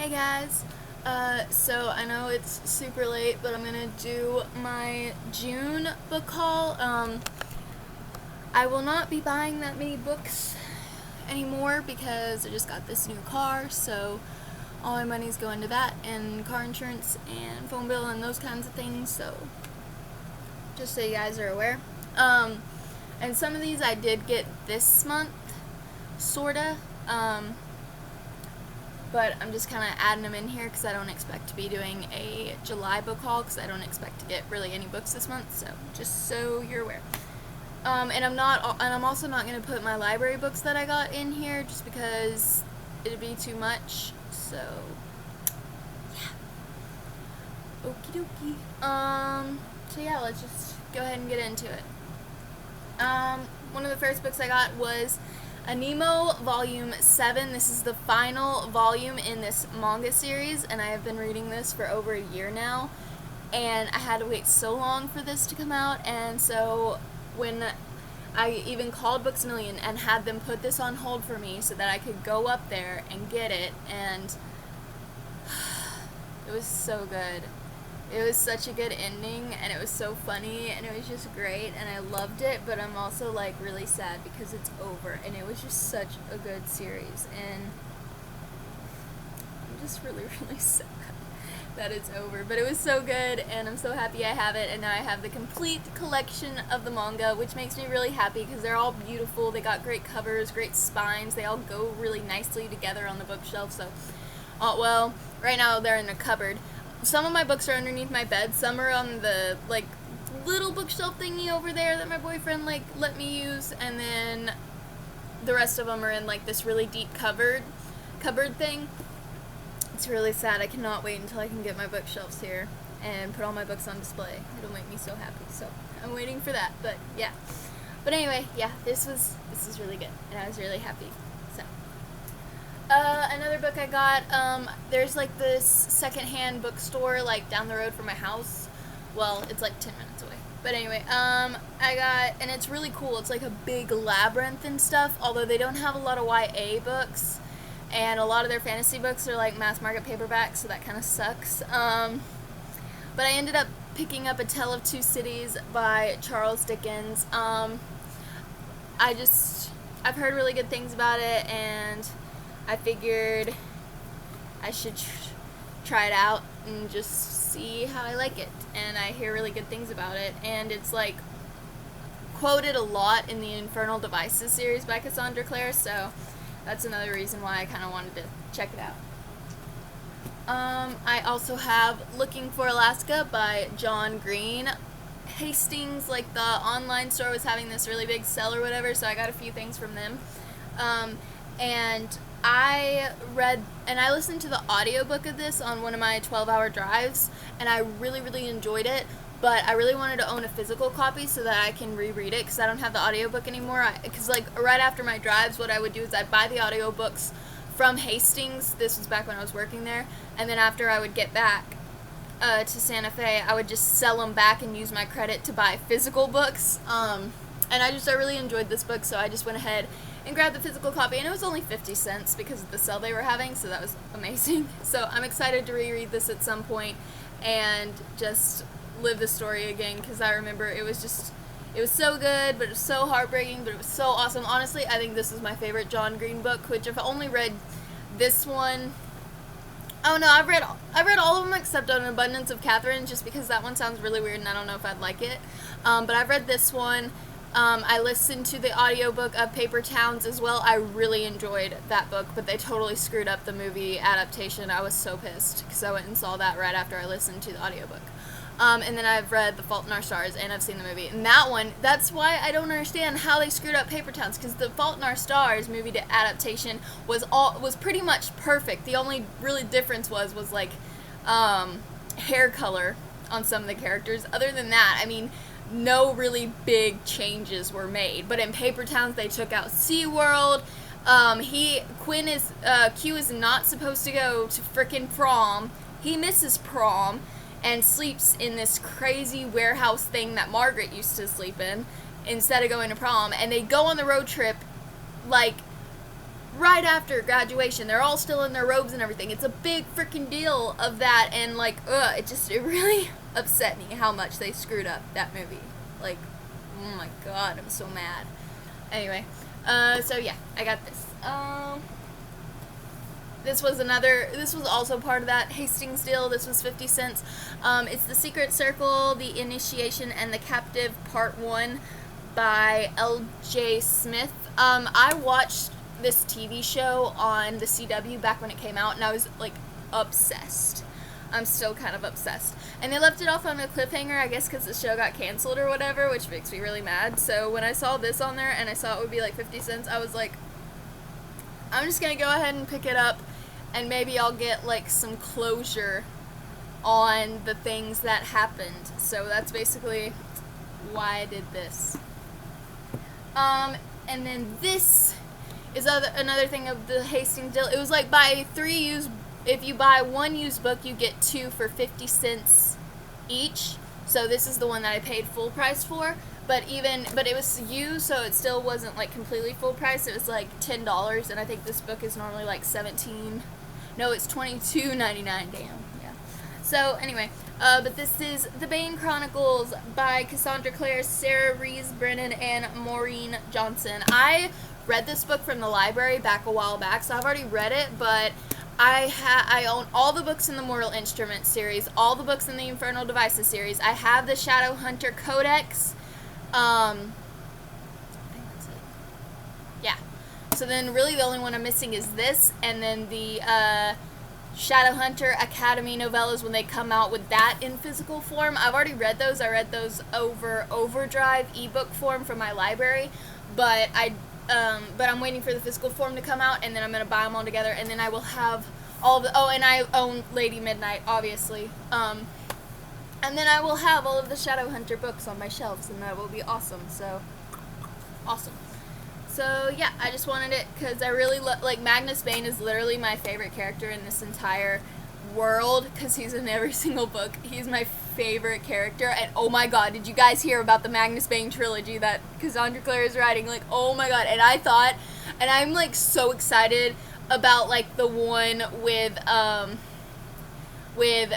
Hey guys, so I know it's super late, but I'm gonna do my June book haul. I will not be buying that many books anymore because I just got this new car, so all my money's going to that and car insurance and phone bill and those kinds of things, so just so you guys are aware. And some of these I did get this month, sorta, but I'm just kind of adding them in here because I don't expect to be doing a July book haul because I don't expect to get really any books this month, so just so you're aware. And I'm also not going to put my library books that I got in here just because it'd be too much, so yeah. Okie dokie. So yeah, let's just go ahead and get into it. One of the first books I got was Anemo Volume 7. This is the final volume in this manga series, and I have been reading this for over a year now, and I had to wait so long for this to come out, and so when I even called Books A Million and had them put this on hold for me so that I could go up there and get it, and it was so good. It was such a good ending, and it was so funny, and it was just great, and I loved it, but I'm also, like, really sad because it's over, and it was just such a good series, and I'm just really, really sad that it's over, but it was so good, and I'm so happy I have it, and now I have the complete collection of the manga, which makes me really happy because they're all beautiful. They got great covers, great spines, they all go really nicely together on the bookshelf, so, well, right now they're in a cupboard. Some of my books are underneath my bed, some are on the, like, little bookshelf thingy over there that my boyfriend, like, let me use, and then the rest of them are in, like, this really deep cupboard thing. It's really sad. I cannot wait until I can get my bookshelves here and put all my books on display. It'll make me so happy, so I'm waiting for that, but yeah. But anyway, yeah, this is really good, and I was really happy, so. Another book I got, there's like this secondhand bookstore like down the road from my house. Well, it's like 10 minutes away. But anyway, I got, and it's really cool. It's like a big labyrinth and stuff, although they don't have a lot of YA books, and a lot of their fantasy books are like mass market paperbacks, so that kind of sucks. But I ended up picking up A Tale of Two Cities by Charles Dickens. I've heard really good things about it, and I figured I should try it out and just see how I like it. And I hear really good things about it. And it's like quoted a lot in the Infernal Devices series by Cassandra Clare, so that's another reason why I kind of wanted to check it out. I also have Looking for Alaska by John Green. Hastings, like the online store, was having this really big sale or whatever, so I got a few things from them. And I listened to the audiobook of this on one of my 12-hour drives, and I really, really enjoyed it, but I really wanted to own a physical copy so that I can reread it, because I don't have the audiobook anymore, because like right after my drives, what I would do is I'd buy the audiobooks from Hastings. This was back when I was working there, and then after I would get back to Santa Fe, I would just sell them back and use my credit to buy physical books, and I really enjoyed this book, so I just went ahead and grabbed the physical copy, and it was only 50 cents because of the sale they were having, so that was amazing. So I'm excited to reread this at some point and just live the story again, because I remember it was so good, but it was so heartbreaking, but it was so awesome. Honestly, I think this is my favorite John Green book, which I've only read this one. Oh no, I've read all of them except An Abundance of Catherine, just because that one sounds really weird and I don't know if I'd like it. But I've read this one. I listened to the audiobook of Paper Towns as well. I really enjoyed that book, but they totally screwed up the movie adaptation. I was so pissed because I went and saw that right after I listened to the audiobook. And then I've read The Fault in Our Stars, and I've seen the movie. And that one, that's why I don't understand how they screwed up Paper Towns, because The Fault in Our Stars movie adaptation was pretty much perfect. The only really difference was like hair color on some of the characters. Other than that, I mean, no really big changes were made. But in Paper Towns, they took out SeaWorld. Q is not supposed to go to frickin' prom. He misses prom and sleeps in this crazy warehouse thing that Margaret used to sleep in instead of going to prom. And they go on the road trip like right after graduation. They're all still in their robes and everything. It's a big freaking deal of that, and like, it really upset me how much they screwed up that movie. Like, oh my god, I'm so mad. Anyway, so yeah, I got this. This was also part of that Hastings deal. This was 50 cents. It's The Secret Circle, The Initiation, and The Captive, Part 1 by L.J. Smith. I watched this TV show on the CW back when it came out, and I was, like, obsessed. I'm still kind of obsessed. And they left it off on a cliffhanger, I guess because the show got canceled or whatever, which makes me really mad. So when I saw this on there and I saw it would be like 50 cents, I was like, I'm just going to go ahead and pick it up, and maybe I'll get, like, some closure on the things that happened. So that's basically why I did this. And then this is another thing of the Hastings deal. It was like buy 3 used. If you buy 1 used book, you get 2 for 50 cents each. So this is the one that I paid full price for. But it was used, so it still wasn't like completely full price. It was like $10, and I think this book is normally like $17. No, it's $22.99. Damn. Yeah. So anyway, but this is The Bane Chronicles by Cassandra Clare, Sarah Rees Brennan, and Maureen Johnson. I read this book from the library back a while back, so I've already read it, but I own all the books in the Mortal Instruments series, all the books in the Infernal Devices series. I have the Shadowhunter Codex. I think that's it. Yeah. So then really the only one I'm missing is this, and then the Shadowhunter Academy novellas when they come out with that in physical form. I've already read those. I read those over Overdrive ebook form from my library, but I'm waiting for the physical form to come out, and then I'm going to buy them all together, and then I will have all the, and I own Lady Midnight, obviously, and then I will have all of the Shadowhunter books on my shelves, and that will be awesome. So, awesome. So, yeah, I just wanted it, because I really like, Magnus Bane is literally my favorite character in this entire world, because he's in every single book. He's my favorite character, and oh my god, did you guys hear about the Magnus Bane trilogy that Cassandra Clare is writing? Like, oh my god, and I thought, and I'm, like, so excited about, like, the one with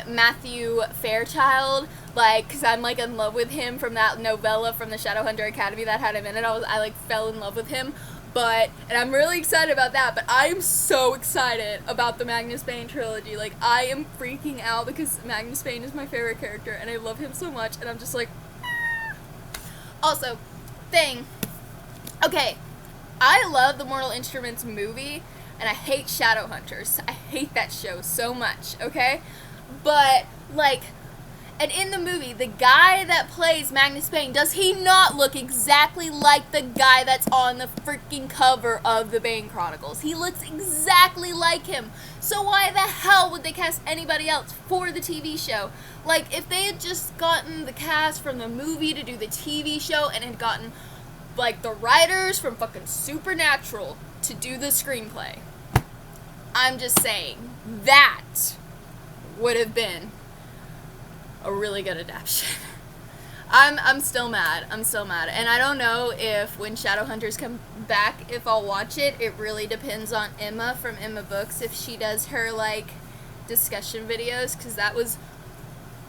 Matthew Fairchild, like, because I'm, like, in love with him from that novella from the Shadowhunter Academy that had him in it. I like, fell in love with him, and I'm really excited about that, but I'm so excited about the Magnus Bane trilogy. Like, I am freaking out because Magnus Bane is my favorite character, and I love him so much, and I'm just like, ah. Also, okay, I love the Mortal Instruments movie, and I hate Shadowhunters. I hate that show so much, okay? But, like, and in the movie, the guy that plays Magnus Bane, does he not look exactly like the guy that's on the freaking cover of the Bane Chronicles? He looks exactly like him. So why the hell would they cast anybody else for the TV show? Like, if they had just gotten the cast from the movie to do the TV show, and had gotten, like, the writers from fucking Supernatural to do the screenplay, I'm just saying, that would have been a really good adaptation. I'm still mad. And I don't know if when Shadowhunters come back, if I'll watch it. It really depends on Emma from Emma Books, if she does her, like, discussion videos, because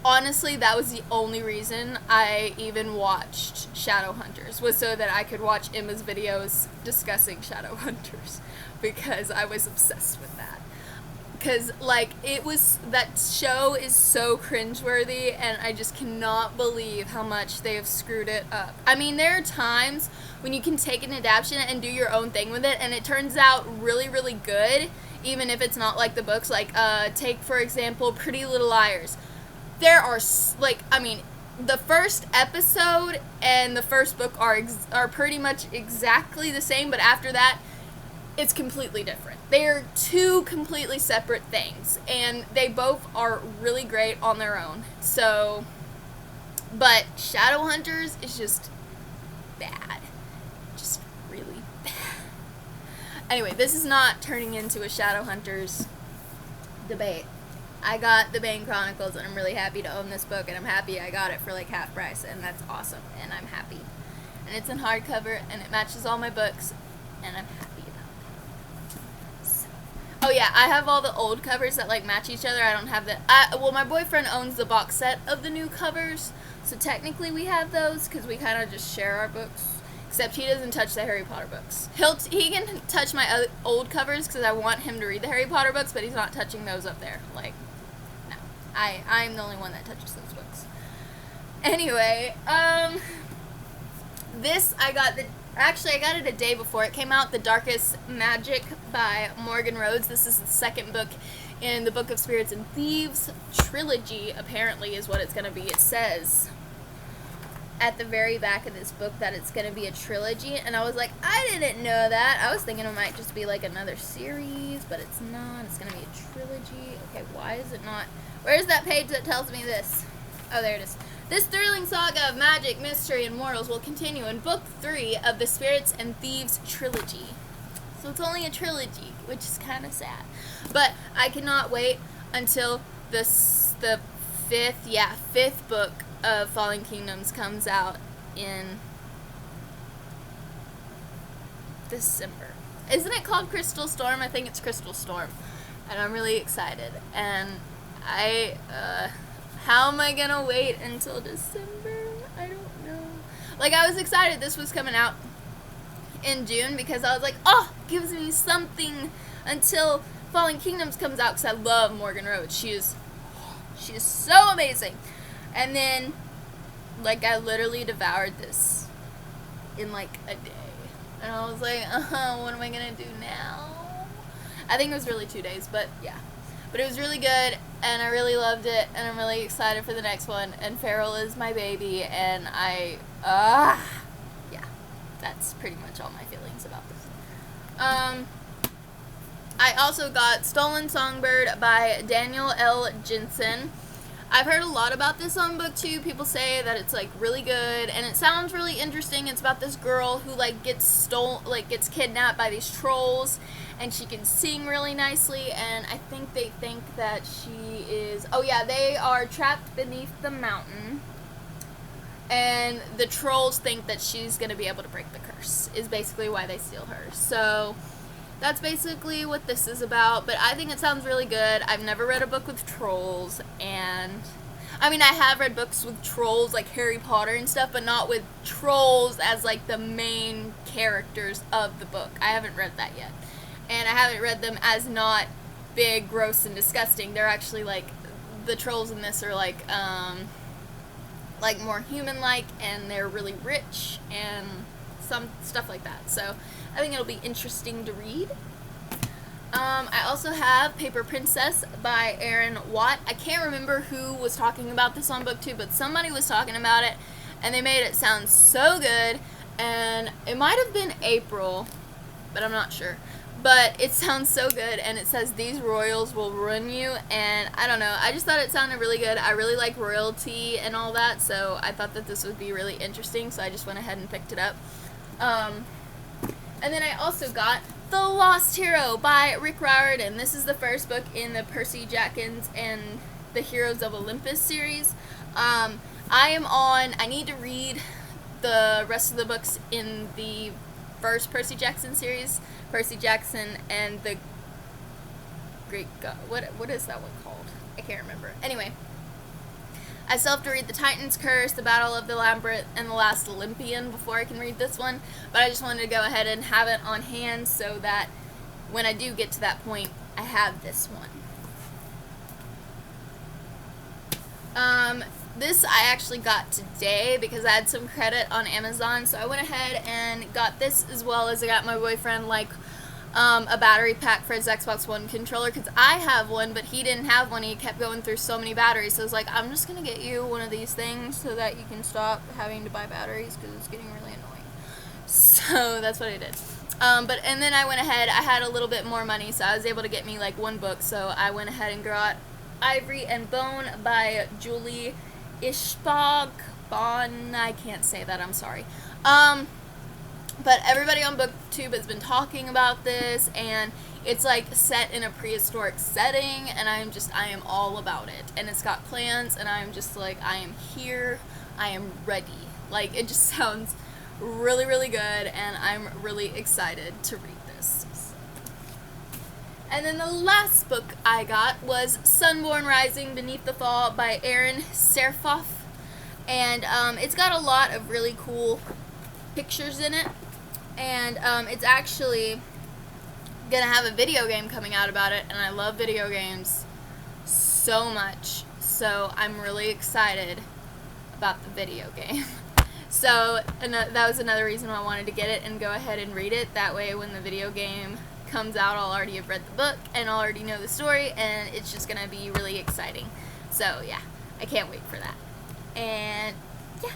honestly, that was the only reason I even watched Shadowhunters, was so that I could watch Emma's videos discussing Shadowhunters, because I was obsessed with that. Because, like, that show is so cringeworthy, and I just cannot believe how much they have screwed it up. I mean, there are times when you can take an adaptation and do your own thing with it, and it turns out really, really good, even if it's not like the books. Like, take, for example, Pretty Little Liars. There are, like, I mean, the first episode and the first book are pretty much exactly the same, but after that, it's completely different. They are 2 completely separate things, and they both are really great on their own. So, but Shadowhunters is just bad. Just really bad. Anyway, this is not turning into a Shadowhunters debate. I got the Bane Chronicles, and I'm really happy to own this book, and I'm happy I got it for, like, half price, and that's awesome, and I'm happy. And it's in hardcover, and it matches all my books, and I'm happy about it. Oh yeah, I have all the old covers that like match each other. I don't have the. Well, my boyfriend owns the box set of the new covers, so technically we have those because we kind of just share our books. Except he doesn't touch the Harry Potter books. He can touch my old covers because I want him to read the Harry Potter books, but he's not touching those up there. Like, no, I'm the only one that touches those books. Anyway, this I got it a day before it came out. The Darkest Magic by Morgan Rhodes. This is the second book in the Book of Spirits and Thieves trilogy. Apparently, is what it's gonna be. It says at the very back of this book that it's going to be a trilogy, and I was like, I didn't know that. I was thinking it might just be like another series, but it's not. It's going to be a trilogy. Okay, why is it not? Where's that page that tells me this? Oh, there it is. This thrilling saga of magic, mystery, and mortals will continue in Book 3 of the Spirits and Thieves trilogy. So it's only a trilogy, which is kind of sad. But I cannot wait until the fifth book of Fallen Kingdoms comes out in December. Isn't it called Crystal Storm? I think it's Crystal Storm. And I'm really excited. And how am I gonna wait until December? I don't know. Like, I was excited this was coming out in June because I was like, oh, gives me something until Fallen Kingdoms comes out, because I love Morgan Rhodes. She is so amazing. And then, like, I literally devoured this in, like, a day. And I was like, what am I going to do now? I think it was really 2 days, but yeah. But it was really good, and I really loved it, and I'm really excited for the next one. And Farrell is my baby, and yeah. That's pretty much all my feelings about this. I also got Stolen Songbird by Daniel L. Jensen. I've heard a lot about this songbook too. People say that it's like really good, and it sounds really interesting. It's about this girl who like gets kidnapped by these trolls, and she can sing really nicely. And I think they think that she is. Oh yeah, they are trapped beneath the mountain, and the trolls think that she's gonna be able to break the curse. Is basically why they steal her. So that's basically what this is about, but I think it sounds really good. I've never read a book with trolls, and I mean, I have read books with trolls, like Harry Potter and stuff, but not with trolls as, like, the main characters of the book. I haven't read that yet, and I haven't read them as not big, gross, and disgusting. They're actually, like, the trolls in this are, like more human-like, and they're really rich, and some stuff like that, so I think it'll be interesting to read. I also have Paper Princess by Aaron Watt. I can't remember who was talking about this on book 2, but somebody was talking about it, and they made it sound so good, and it might have been April, but I'm not sure. But it sounds so good, and it says, these royals will ruin you, and I don't know, I just thought it sounded really good. I really like royalty and all that, so I thought that this would be really interesting, so I just went ahead and picked it up. And then I also got The Lost Hero by Rick Riordan. This is the first book in the Percy Jackson and the Heroes of Olympus series. I need to read the rest of the books in the first Percy Jackson series. Percy Jackson and the Greek God. What is that one called? I can't remember. Anyway, I still have to read The Titan's Curse, The Battle of the Labyrinth, and The Last Olympian before I can read this one, but I just wanted to go ahead and have it on hand so that when I do get to that point, I have this one. This I actually got today because I had some credit on Amazon, so I went ahead and got this, as well as I got my boyfriend like a battery pack for his Xbox One controller, because I have one, but he didn't have one. He kept going through so many batteries, so I was like, I'm just going to get you one of these things so that you can stop having to buy batteries, because it's getting really annoying. So that's what I did. And then I went ahead, I had a little bit more money, so I was able to get me like one book, so I went ahead and got Ivory Bone by Julie Ishbog. I can't say that, I'm sorry. But everybody on BookTube has been talking about this, and it's like set in a prehistoric setting, and I am all about it. And it's got clans, and I'm just like, I am here, I am ready. Like, it just sounds really, really good, and I'm really excited to read this. And then the last book I got was Sunborn Rising Beneath the Fall by Aaron Serfoff. And it's got a lot of really cool pictures in it. And it's actually gonna have a video game coming out about it, and I love video games so much, so I'm really excited about the video game. So that was another reason why I wanted to get it and go ahead and read it. That way when the video game comes out, I'll already have read the book and I'll already know the story, and it's just gonna be really exciting. So yeah, I can't wait for that. And yeah,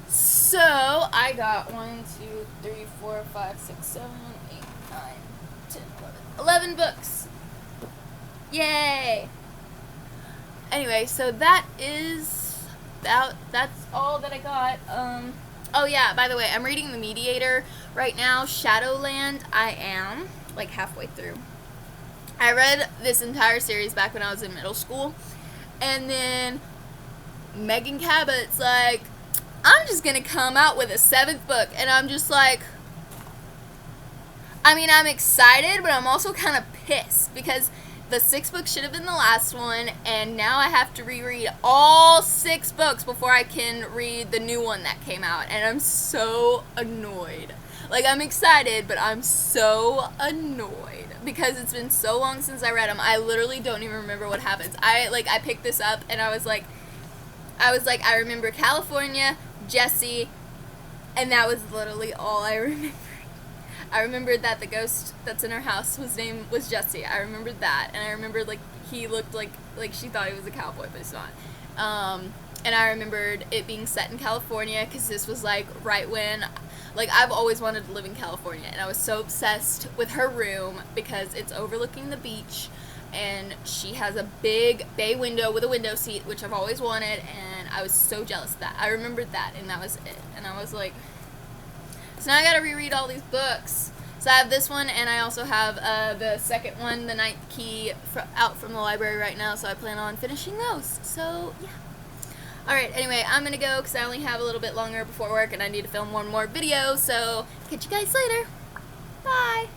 so I got 1, 2, 3, 4, 5, 6, 7, 8, 9, 10, 11 books. Yay! Anyway, so that's all that I got. Oh yeah, by the way, I'm reading The Mediator right now, Shadowland. I am like halfway through. I read this entire series back when I was in middle school, and then Megan Cabot's like, I'm just gonna come out with a 7th book, and I'm just like, I mean, I'm excited, but I'm also kind of pissed because the 6th book should have been the last one, and now I have to reread all 6 books before I can read the new one that came out, and I'm so annoyed. Like, I'm excited, but I'm so annoyed because it's been so long since I read them. I literally don't even remember what happens. I picked this up, and I was like, I remember California, Jesse, and that was literally all I remembered. I remembered that the ghost that's in her house, his name was Jesse. I remembered that, and I remembered, like, he looked like she thought he was a cowboy, but he's not. And I remembered it being set in California, because this was, like, right when, like, I've always wanted to live in California, and I was so obsessed with her room, because it's overlooking the beach, and she has a big bay window with a window seat, which I've always wanted, and I was so jealous of that. I remembered that, and that was it. And I was like, so now I gotta reread all these books. So I have this one, and I also have the second one, The Ninth Key, out from the library right now, so I plan on finishing those. So, yeah. Alright, anyway, I'm gonna go, because I only have a little bit longer before work, and I need to film one more video, so catch you guys later. Bye!